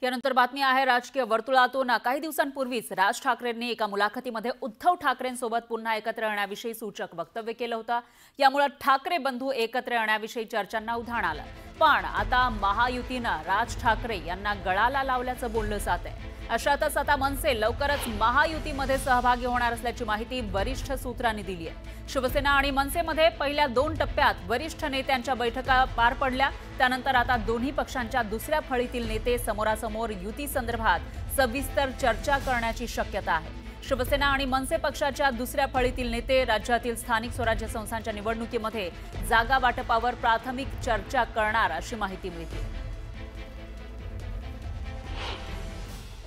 यानंतर बातमी आहे राजकीय वर्तुळातून। काही दिवसांपूर्वीच राज ठाकरेंनी एका मुलाखतीमध्ये उद्धव ठाकरेंसोबत पुन्हा एकत्र येण्याविषयी सूचक वक्तव्य केलं होतं। यामुळे ठाकरे बंधू एकत्र येण्याविषयी चर्चांना उधाण आलं। पण आता महायुतीनं राज ठाकरे यांना गळाला लावल्याचं बोललं जात आहे। अशातच आता मनसे लवकरच महायुतीमध्ये सहभागी होणार असल्याची माहिती वरिष्ठ सूत्रांनी दिली आहे। शिवसेना आणि मनसेमध्ये पहिल्या 2 टप्प्यात वरिष्ठ नेत्यांच्या बैठका पार पडल्या। त्यानंतर आता दोन्ही पक्षांच्या दुसऱ्या फळीतील नेते समोरासमोर युती संदर्भात सविस्तर चर्चा करण्याची शक्यता आहे। शिवसेना आणि मनसे पक्षाच्या दुसऱ्या फळीतील नेते राज्यातील स्थानिक स्वराज्य संस्थांच्या निवडणुकीमध्ये जागा वाटपावर प्राथमिक चर्चा करणार अशी माहिती मिळते।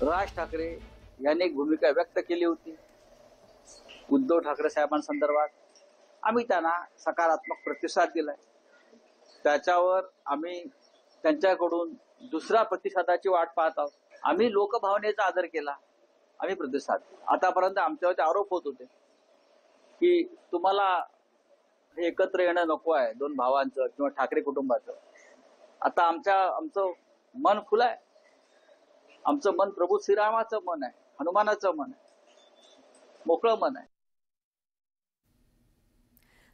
राज ठाकरे यांनी एक भूमिका व्यक्त केली होती उद्धव ठाकरे साहेबांसंदर्भात। आम्ही त्यांना सकारात्मक प्रतिसाद दिलाय। त्याच्यावर आम्ही त्यांच्याकडून दुसऱ्या प्रतिसादाची वाट पाहत आहोत। आम्ही लोकभावनेचा आदर केला, आम्ही प्रतिसाद। आतापर्यंत आमच्यावरती आरोप होत होते की तुम्हाला हे एकत्र येणं नको आहे 2 भावांचं किंवा ठाकरे कुटुंबाचं। आता आमचं मन खुलं आहे। आमचं मन प्रभू श्रीरामाचं मन आहे, हनुमानाचं मन आहे, मोकळं मन आहे।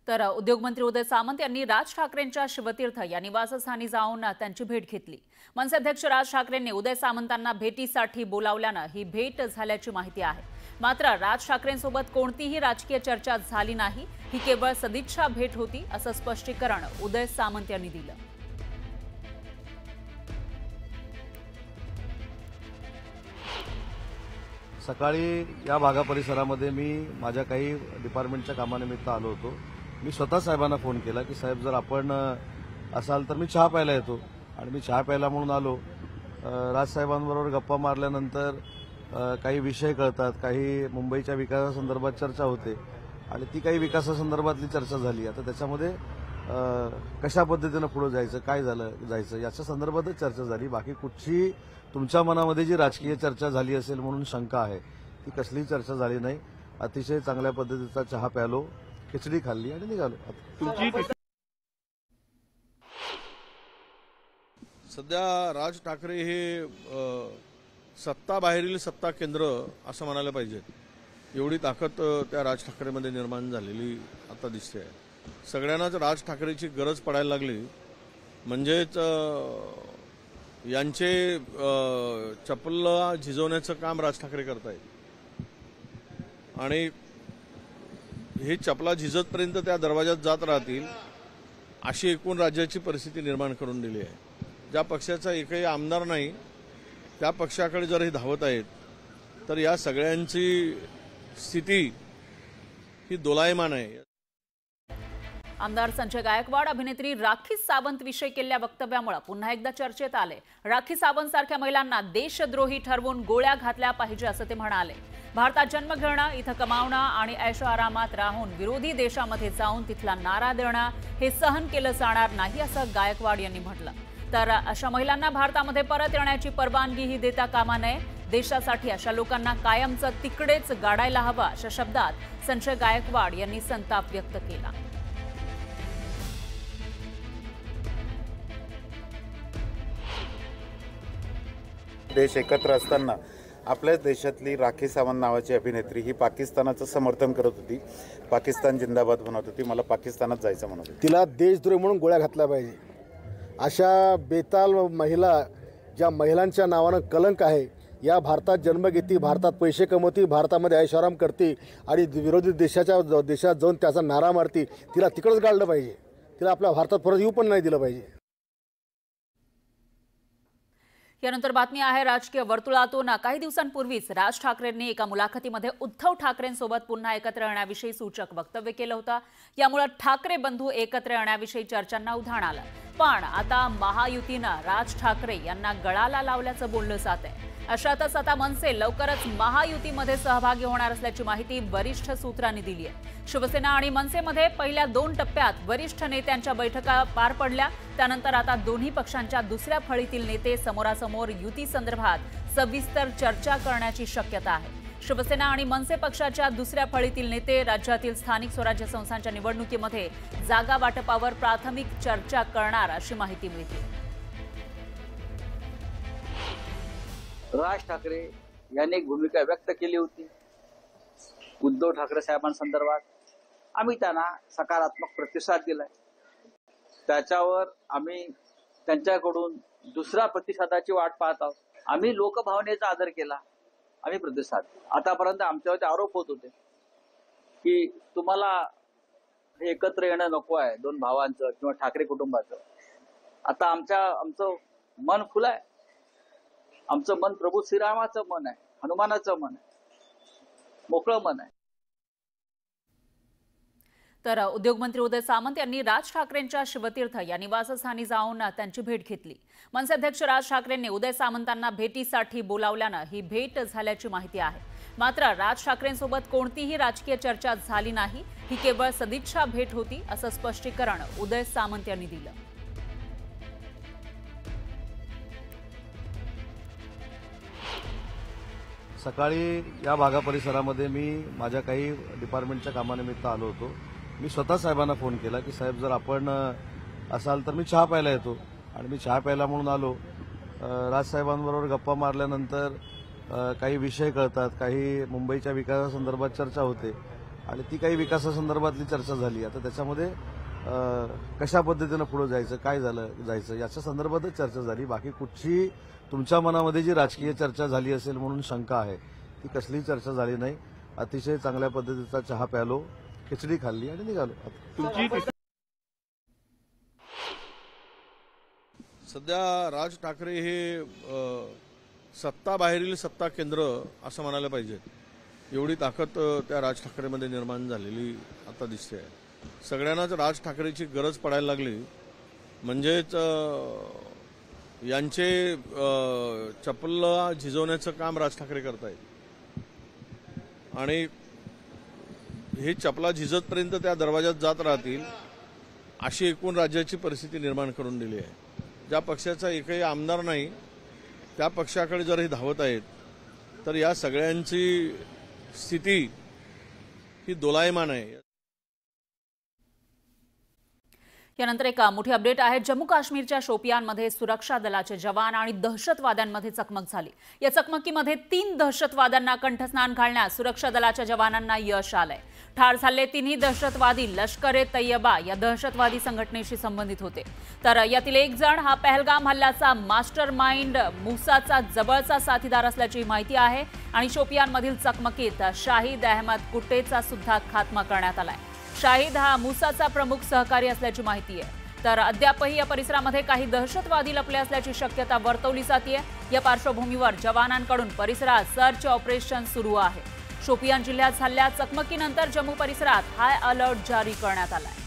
तर उद्योगमंत्री उदय सामंत यांनी राज ठाकरेंच्या शिवतीर्थ या निवासस्थानी जाऊन त्यांची भेट घेतली। मनसे अध्यक्ष राज ठाकरेंनी उदय सामंतांना भेटीसाठी बोलावल्यानं ही भेट झाल्याची माहिती आहे। मात्र राज ठाकरेंसोबत कोणतीही राजकीय चर्चा झाली नाही, ही केवळ सदिच्छा भेट होती असं स्पष्टीकरण उदय सामंत यांनी दिलं। सकाळी या भागा परिसरामध्ये मी माझ्या काही डिपार्टमेंटच्या कामानिमित्त आलो होतो। मी स्वतः साहेबांना फोन केला की साहेब जर आपण असाल तर मी चहा प्यायला येतो, आणि मी चहा प्यायला म्हणून आलो। राजसाहेबांबरोबर गप्पा मारल्यानंतर काही विषय कळतात, काही मुंबईच्या विकासासंदर्भात चर्चा होते आणि ती काही विकासासंदर्भातली चर्चा झाली। आता त्याच्यामध्ये कशा पद्धतीनं पुढे जायचं, काय जायचं याच्या संदर्भातच चर्चा झाली। बाकी कुठची तुमच्या मनामध्ये जी राजकीय चर्चा झाली असेल म्हणून शंका आहे ती कसलीही चर्चा झाली नाही। अतिशय चांगल्या पद्धतीचा चहा प्यालो, खिचडी खाल्ली आणि निघालो। सध्या राज ठाकरे हे सत्ता बाहेरील सत्ता केंद्र असं म्हणायला पाहिजे, एवढी ताकद त्या राज ठाकरेमध्ये निर्माण झालेली आता दिसते आहे। सगळ्यांनाच राज ठाकरेची गरज पडायला लागली, म्हणजेच यांचे चपल झिजवण्याचं काम राज ठाकरे करतायत आणि हे चपला झिजतपर्यंत त्या दरवाजात जात राहतील अशी एकूण राज्याची परिस्थिती निर्माण करून दिली आहे। ज्या पक्षाचा एकही आमदार नाही त्या पक्षाकडे जर हे धावत आहेत तर या सगळ्यांची स्थिती ही दोलायमान आहे। आमदार संजय गायकवाड अभिनेत्री राखी सावंत विषयी केलेल्या वक्तव्यामुळे पुन्हा एकदा चर्चेत आले। राखी सावंत सारख्या महिलांना देशद्रोही ठरवून गोळ्या घातल्या पाहिजे असं ते म्हणाले। भारतात जन्म घेणं, इथं कमावणं आणि ऐशोआरामात राहून विरोधी देशामध्ये जाऊन तिथला नारा देणं हे सहन केलं जाणार नाही असं गायकवाड यांनी म्हटलं। तर अशा महिलांना भारतामध्ये परत येण्याची परवानगीही देता कामा नये। देशासाठी अशा लोकांना कायमचं तिकडेच गाडायला हवं अशा शब्दात संजय गायकवाड यांनी संताप व्यक्त केला। देश एकत्र असताना आपल्याच देशातली राखी सावंत नावाची अभिनेत्री ही पाकिस्तानाचं समर्थन करत होती, पाकिस्तान जिंदाबाद म्हणत होती, मला पाकिस्तानात जायचं म्हणत होती। तिला देशद्रोही म्हणून गोळ्या घातल्या पाहिजे। अशा बेताल महिला, ज्या महिलांच्या नावानं कलंक आहे, या भारतात जन्म घेती, भारतात पैसे कमवती, भारतामध्ये ऐशोआराम करते आणि विरोधी देशात जाऊन त्याचा नारा मारती, तिला तिकडंच गाडलं पाहिजे। तिला आपल्या भारतात परत येऊ पण नाही दिलं पाहिजे। यानंतर बातमी आहे राजकीय वर्तुळातून। काही दिवसांपूर्वीच राज ठाकरेंनी एका मुलाखतीमध्ये उद्धव ठाकरेंसोबत पुन्हा एकत्र येण्याविषयी सूचक वक्तव्य केलं होतं। यामुळे ठाकरे बंधू एकत्र येण्याविषयी चर्चांना उधाण आलं। पण आता महायुतीनं राज ठाकरे यांना गळाला लावल्याचं बोललं जात आहे। अशातच आता मनसे लवकरच महायुतीमध्ये सहभागी होणार असल्याची माहिती वरिष्ठ सूत्रांनी दिली आहे। शिवसेना आणि मनसेमध्ये पहिल्या 2 टप्प्यात वरिष्ठ नेत्यांच्या बैठका पार पडल्या। त्यानंतर आता दोन्ही पक्षांच्या दुसऱ्या फळीतील नेते समोरासमोर युती संदर्भात सविस्तर चर्चा करण्याची शक्यता आहे। शिवसेना आणि मनसे पक्षाच्या दुसऱ्या फळीतील नेते राज्यातील स्थानिक स्वराज्य संस्थांच्या निवडणुकीमध्ये जागा वाटपावर प्राथमिक चर्चा करणार अशी माहिती मिळते। राज ठाकरे यांनी एक भूमिका व्यक्त केली होती उद्धव ठाकरे साहेबांसंदर्भात. आम्ही त्यांना सकारात्मक प्रतिसाद दिलाय. त्याच्यावर आम्ही त्यांच्याकडून दुसऱ्या प्रतिसादाची वाट पाहत आहोत. आम्ही लोकभावनेचा आदर केला, आम्ही प्रतिसाद. आतापर्यंत आमच्यावरती आरोप होत होते की तुम्हाला हे एकत्र येणं नको आहे दोन भावांचं किंवा ठाकरे कुटुंबाचं. आता आमचं मन खुलं आहे. आमचं मन प्रभू श्रीरामाचं मन आहे, हनुमानाचं मन आहे, मोकळं मन आहे. तर उद्योगमंत्री उदय सामंत यांनी राज ठाकरेंच्या शिवतीर्थ या निवासस्थानी जाऊन त्यांची भेट घेतली. मनसे अध्यक्ष राज ठाकरेंनी उदय सामंतांना भेटीसाठी बोलावल्यानं ही भेट झाल्याची माहिती आहे. मात्र राज ठाकरेंसोबत कोणतीही राजकीय चर्चा झाली नाही, ही केवळ सदिच्छा भेट होती असं स्पष्टीकरण उदय सामंत यांनी दिलं. सकाळी या भागा परिसरामध्ये मी माझ्या काही डिपार्टमेंटच्या कामानिमित्त आलो होतो. मी स्वतः साहेबांना फोन केला की साहेब जर आपण असाल तर मी चहा प्यायला येतो. आणि मी चहा प्यायला म्हणून आलो. राजसाहेबांबरोबर गप्पा मारल्यानंतर काही विषय कळतात, काही मुंबईच्या विकासासंदर्भात चर्चा होते आणि ती काही विकासासंदर्भातली चर्चा झाली. आता त्याच्यामध्ये कशा पद्धतीनं पुढे जायचं, काय जायचं याच्या संदर्भातच चर्चा झाली. बाकी कुठची तुमच्या मनामध्ये जी राजकीय चर्चा झाली असेल म्हणून शंका आहे ती कसलीही चर्चा झाली नाही. अतिशय चांगल्या पद्धतीचा चहा प्यालो, खिचडी खाल्ली आणि निघालो. सध्या राज ठाकरे हे सत्ता बाहेरील सत्ता केंद्र असं म्हणायला पाहिजे. एवढी ताकद त्या राज ठाकरेमध्ये निर्माण झालेली आता दिसते आहे. सगळ्यांनाच राज ठाकरेची गरज पडायला लागली. म्हणजेच यांचे चपला झिजवण्याचं काम राज ठाकरे करतायत आणि हे चपला झिजतपर्यंत त्या दरवाजात जात राहतील अशी एकूण राज्याची परिस्थिती निर्माण करून दिली आहे. ज्या पक्षाचा एकही आमदार नाही त्या पक्षाकडे जर हे धावत आहेत तर या सगळ्यांची स्थिती ही दोलायमान आहे. यानंतर एक मोठी अपडेट आहे. जम्मू काश्मीरच्या शोपियानमध्ये सुरक्षा दलाचे जवान आणि दहशतवाद्यांमध्ये चकमक झाली. या चकमकीमध्ये 3 दहशतवाद्यांना कंठस्नान घालण्यास सुरक्षा दलाच्या जवानांना यश आलंय. ठार झालेले 3ही दहशतवादी लष्कर-ए-तैयबा या दहशतवादी संघटनेशी संबंधित होते. तर यातील एक जण हा पहलगाम हल्ल्याचा मास्टर माइंड मुसाचा जवळचा साथीदार असल्याची माहिती आहे. आणि शोपियानमधील चकमकीत शाहिद अहमद कुट्टेचा सुद्धा खात्मा करण्यात आलाय. शाहिद हा मुसाचा प्रमुख सहकारी असल्याची माहिती आहे. तर अद्यापही या परिसरामध्ये काही दहशतवादी लपले असल्याची शक्यता वर्तवली जाते. या पार्श्वभूमीवर जवानांकडून परिसरात सर्च ऑपरेशन सुरू आहे. शोपियान जिल्ह्यात झालेल्या चकमकीनंतर जम्मू परिसरात हाय अलर्ट जारी करण्यात आलाय.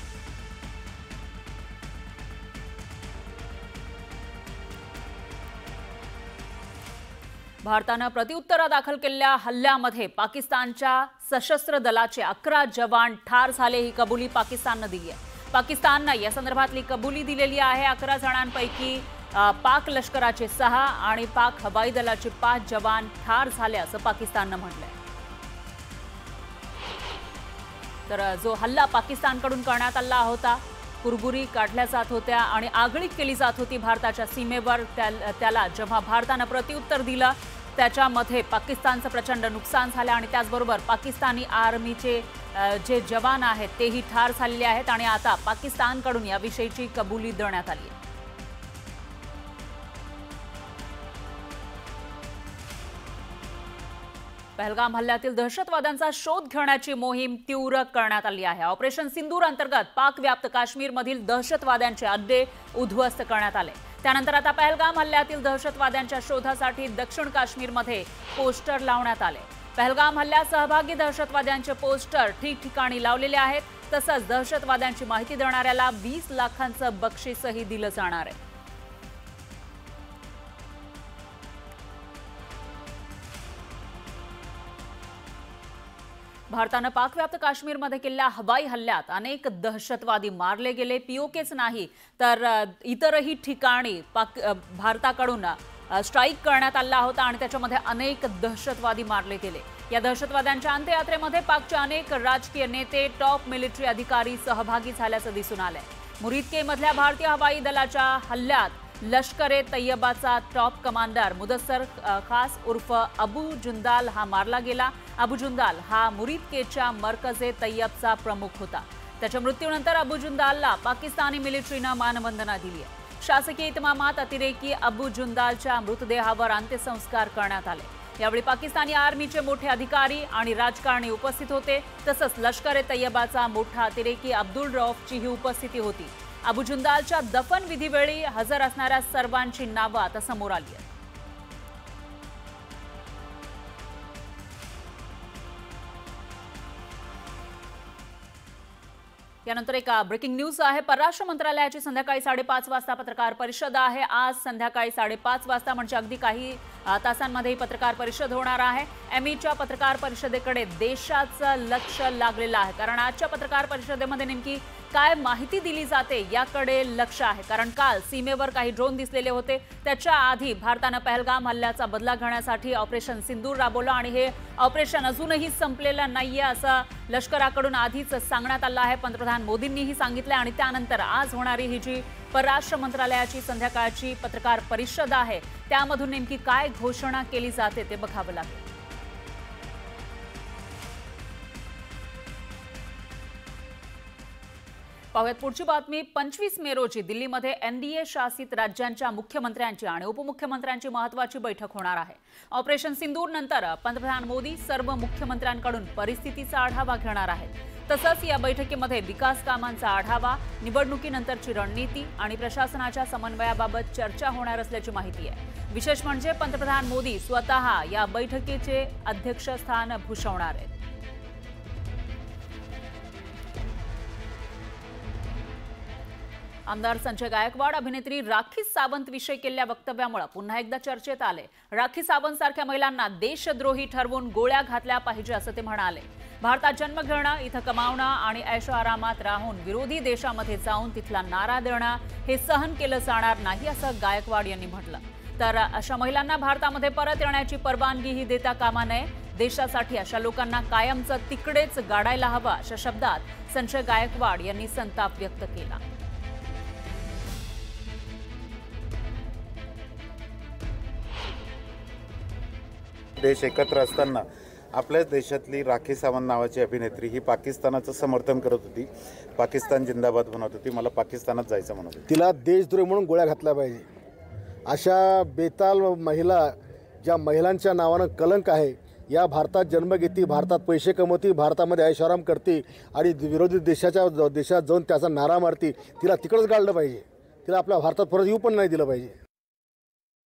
भारतानं प्रत्युत्तरादाखल केलेल्या हल्ल्यामध्ये पाकिस्तानच्या सशस्त्र दलाचे 11 जवान ठार झाले, ही कबुली पाकिस्ताननं दिली आहे. पाकिस्ताननं या संदर्भातली कबुली दिलेली आहे. 11 जणांपैकी पाक लष्कराचे 6 आणि पाक हवाई दलाचे 5 जवान ठार झाले असं पाकिस्ताननं म्हटलंय. तर जो हल्ला पाकिस्तानकडून करण्यात आला होता, कुरबुरी काढल्या जात होत्या आणि आगळीक केली जात होती भारताच्या सीमेवर, त्याला जेव्हा भारतानं प्रत्युत्तर दिलं त्याच्यामध्ये पाकिस्तानचं प्रचंड नुकसान झालं आणि त्याचबरोबर पाकिस्तानी आर्मीचे जे जवान आहेत तेही ठार झालेले आहेत आणि आता पाकिस्तानकडून याविषयीची कबुली देण्यात आली आहे. पहलगाम हल्ल्यातील दहशतवाद्यांचा शोध घेण्याची मोहीम तीव्र करण्यात आली आहे. ऑपरेशन सिंदूर अंतर्गत पाक व्याप्त काश्मीरमधील दहशतवाद्यांचे अड्डे उद्ध्वस्त करण्यात आले. त्यानंतर आता पहलगाम हल्ल्यातील दहशतवाद्यांच्या शोधासाठी दक्षिण काश्मीरमध्ये पोस्टर लावण्यात आले. पहलगाम हल्ल्यात सहभागी दहशतवाद्यांचे पोस्टर ठिकठिकाणी लावलेले आहेत. तसंच दहशतवाद्यांची माहिती देणाऱ्याला 20 लाखांचं बक्षीसही दिलं जाणार आहे. भारतानं पाकव्याप्त काश्मीरमध्ये केलेल्या हवाई हल्ल्यात अनेक दहशतवादी मारले गेले. पीओकेच नाही तर इतरही ठिकाणी भारताकडून स्ट्राईक करण्यात आला होता आणि त्याच्यामध्ये अनेक दहशतवादी मारले गेले. या दहशतवाद्यांच्या अंत्ययात्रेमध्ये पाकचे अनेक राजकीय नेते, टॉप मिलिटरी अधिकारी सहभागी झाल्याचं दिसून आलंय. मुरीदकेमधल्या भारतीय हवाई दलाच्या हल्ल्यात लष्कर-ए तैयबाचा टॉप कमांडर मुदस्सर खास उर्फ अबू जुंदाल हा मारला गेला। अबू जुंदाल हा मुरीद-केच्या मरकज-ए तैयबचा प्रमुख होता। त्याच्या मृत्यूनंतर अबू जुंदालला पाकिस्तानी मिलिटरीनं मानवंदना दिली आहे। शासकीय इतमामात अतिरेकी अबू जुंदालच्या मृतदेहावर अंत्यसंस्कार करण्यात आले। यावेळी पाकिस्तानी आर्मीचे मोठे अधिकारी आणि राजकारणी उपस्थित होते। तसंच लष्कर-ए तैयबाचा मोठा अतिरेकी अब्दुल रौफचीही उपस्थिती होती। अबू जुंदालच्या दफन विधीवेळी हजर असणाऱ्या सर्वांची नावं आता समोर आली आहेत। यानंतर एक ब्रेकिंग न्यूज आहे। परराष्ट्र मंत्रालयाची संध्याकाळी 5:30 वाजता पत्रकार परिषद आहे। आज संध्याकाळी 5:30 वाजता म्हणजे अगदी काही तासांमध्ये ही पत्रकार परिषद होणार आहे। एमईच्या पत्रकार परिषदेकडे देशाचं लक्ष लागलेलं आहे, कारण आजच्या पत्रकार परिषदेमध्ये नेमकी काय माहिती दिली जाते याकडे लक्ष आहे। कारण काल सीमेवर काही ड्रोन दिसलेले होते, त्याच्या आधी भारतानं पहलगाम हल्ल्याचा बदला घेण्यासाठी ऑपरेशन सिंदूर राबवलं आणि हे ऑपरेशन अजूनही संपलेलं नाहीये असं लष्कराकडून आधीच सांगण्यात आलं आहे। पंतप्रधान मोदींनीही सांगितलं आणि त्यानंतर आज होणारी ही जी परराष्ट्र मंत्रालयाची संध्याकाळची पत्रकार परिषद आहे त्यामधून नेमकी काय घोषणा केली जाते ते बघावं लागेल। पाहूयात पुढची बातमी। 25 मे रोजी दिल्लीमध्ये एनडीए शासित राज्यांच्या मुख्यमंत्र्यांची आणि उपमुख्यमंत्र्यांची महत्त्वाची बैठक होणार आहे। ऑपरेशन सिंदूर नंतर पंतप्रधान मोदी सर्व मुख्यमंत्र्यांकडून परिस्थितीचा आढावा घेणार आहेत। तसंच या बैठकीमध्ये विकास कामांचा आढावा, निवडणुकीनंतरची रणनीती आणि प्रशासनाच्या समन्वयाबाबत चर्चा होणार असल्याची माहिती आहे। विशेष म्हणजे पंतप्रधान मोदी स्वतः या बैठकीचे अध्यक्षस्थान भूषवणार आहेत। आमदार संजय गायकवाड अभिनेत्री राखी सावंत विषयी केलेल्या वक्तव्यामुळे पुन्हा एकदा चर्चेत आले। राखी सावंत सारख्या महिलांना देशद्रोही ठरवून गोळ्या घातल्या पाहिजे असं ते म्हणाले। भारतात जन्म घेणं, इथं कमावणं आणि ऐशोआरामात राहून विरोधी देशामध्ये जाऊन तिथला नारा देणं हे सहन केलं जाणार नाही असं गायकवाड यांनी म्हटलं। तर अशा महिलांना भारतामध्ये परत येण्याची परवानगीही देता कामा नये। देशासाठी अशा लोकांना कायमचं तिकडेच गाडायला हवं अशा शब्दात संजय गायकवाड यांनी संताप व्यक्त केला। देश एकत्र असताना आपल्याच देशातली राखी सावंत नावाची अभिनेत्री ही पाकिस्तानाचं समर्थन करत होती, पाकिस्तान जिंदाबाद म्हणत होती, मला पाकिस्तानात जायचं म्हणत होती। तिला देशद्रोही म्हणून गोळ्या घातल्या पाहिजे। अशा बेताल महिला, ज्या महिलांच्या नावानं कलंक आहे, या भारतात जन्म घेती, भारतात पैसे कमवती, भारतामध्ये ऐशोआराम करते आणि विरोधी देशात जाऊन त्याचा नारा मारती, तिला तिकडंच गाडलं पाहिजे। तिला आपल्या भारतात परत येऊ पण नाही दिलं पाहिजे।